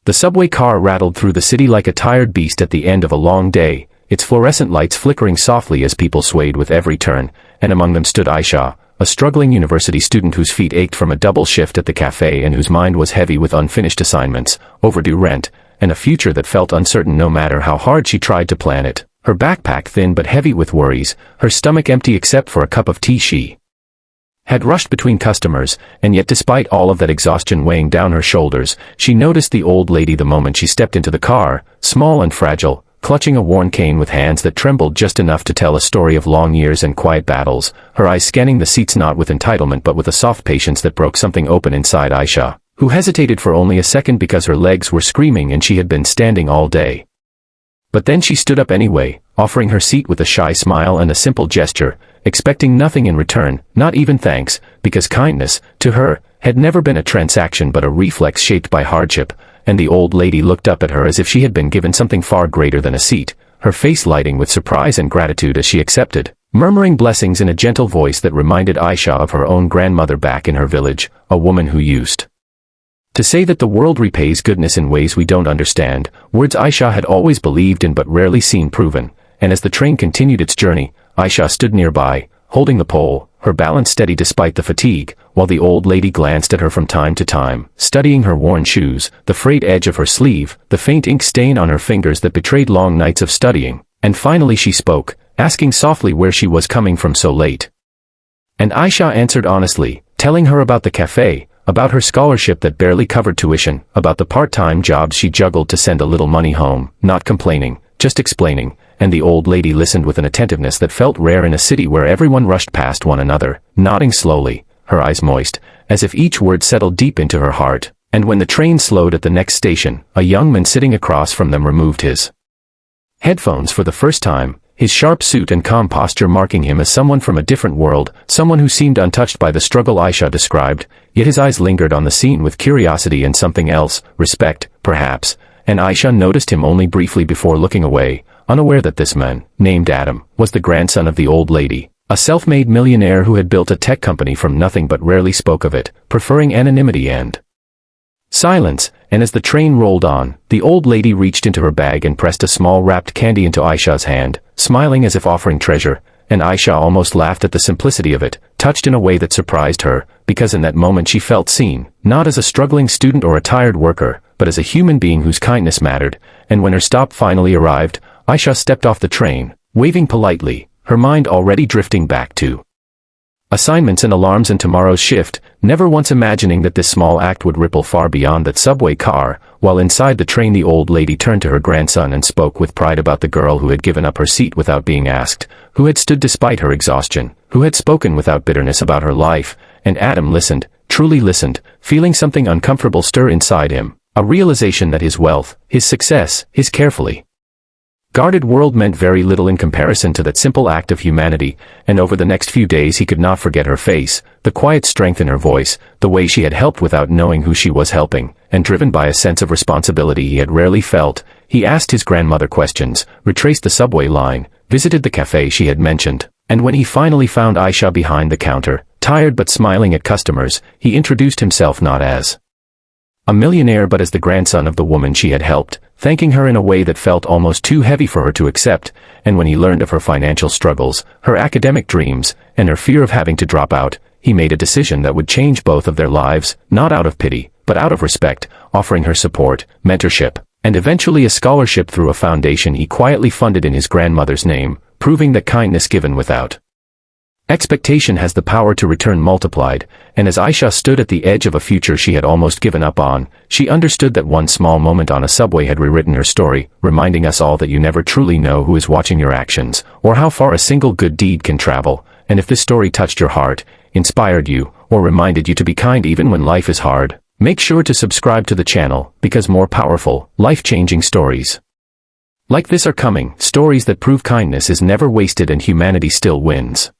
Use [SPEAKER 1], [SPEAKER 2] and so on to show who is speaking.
[SPEAKER 1] The subway car rattled through the city like a tired beast at the end of a long day, its fluorescent lights flickering softly as people swayed with every turn, and among them stood Aisha, a struggling university student whose feet ached from a double shift at the cafe and whose mind was heavy with unfinished assignments, overdue rent, and a future that felt uncertain no matter how hard she tried to plan it. Her backpack thin but heavy with worries, her stomach empty except for a cup of tea she had rushed between customers, and yet despite all of that exhaustion weighing down her shoulders, she noticed the old lady the moment she stepped into the car, small and fragile, clutching a worn cane with hands that trembled just enough to tell a story of long years and quiet battles, her eyes scanning the seats not with entitlement but with a soft patience that broke something open inside Aisha, who hesitated for only a second because her legs were screaming and she had been standing all day. But then she stood up anyway, offering her seat with a shy smile and a simple gesture, expecting nothing in return, not even thanks, because kindness, to her, had never been a transaction but a reflex shaped by hardship, and the old lady looked up at her as if she had been given something far greater than a seat, her face lighting with surprise and gratitude as she accepted, murmuring blessings in a gentle voice that reminded Aisha of her own grandmother back in her village, a woman who used to say that the world repays goodness in ways we don't understand, words Aisha had always believed in but rarely seen proven, and as the train continued its journey, Aisha stood nearby, holding the pole, her balance steady despite the fatigue, while the old lady glanced at her from time to time, studying her worn shoes, the frayed edge of her sleeve, the faint ink stain on her fingers that betrayed long nights of studying, and finally she spoke, asking softly where she was coming from so late. And Aisha answered honestly, telling her about the cafe, about her scholarship that barely covered tuition, about the part-time jobs she juggled to send a little money home, not complaining, just explaining, and the old lady listened with an attentiveness that felt rare in a city where everyone rushed past one another, nodding slowly, her eyes moist, as if each word settled deep into her heart, and when the train slowed at the next station, a young man sitting across from them removed his headphones for the first time, his sharp suit and calm posture marking him as someone from a different world, someone who seemed untouched by the struggle Aisha described, yet his eyes lingered on the scene with curiosity and something else, respect, perhaps, and Aisha noticed him only briefly before looking away, unaware that this man, named Adam, was the grandson of the old lady, a self-made millionaire who had built a tech company from nothing but rarely spoke of it, preferring anonymity and silence, and as the train rolled on, the old lady reached into her bag and pressed a small wrapped candy into Aisha's hand, smiling as if offering treasure, and Aisha almost laughed at the simplicity of it, touched in a way that surprised her, because in that moment she felt seen, not as a struggling student or a tired worker, but as a human being whose kindness mattered, and when her stop finally arrived, Aisha stepped off the train, waving politely, her mind already drifting back to assignments and alarms and tomorrow's shift, never once imagining that this small act would ripple far beyond that subway car. While inside the train the old lady turned to her grandson and spoke with pride about the girl who had given up her seat without being asked, who had stood despite her exhaustion, who had spoken without bitterness about her life, and Adam listened, truly listened, feeling something uncomfortable stir inside him, a realization that his wealth, his success, his carefully guarded world meant very little in comparison to that simple act of humanity, and over the next few days he could not forget her face, the quiet strength in her voice, the way she had helped without knowing who she was helping, and driven by a sense of responsibility he had rarely felt, he asked his grandmother questions, retraced the subway line, visited the cafe she had mentioned, and when he finally found Aisha behind the counter, tired but smiling at customers, he introduced himself not as a millionaire but as the grandson of the woman she had helped, thanking her in a way that felt almost too heavy for her to accept, and when he learned of her financial struggles, her academic dreams, and her fear of having to drop out, he made a decision that would change both of their lives, not out of pity, but out of respect, offering her support, mentorship, and eventually a scholarship through a foundation he quietly funded in his grandmother's name, proving that kindness given without expectation has the power to return multiplied, and as Aisha stood at the edge of a future she had almost given up on, she understood that one small moment on a subway had rewritten her story, reminding us all that you never truly know who is watching your actions, or how far a single good deed can travel, and if this story touched your heart, inspired you, or reminded you to be kind even when life is hard, make sure to subscribe to the channel, because more powerful, life-changing stories like this are coming, stories that prove kindness is never wasted and humanity still wins.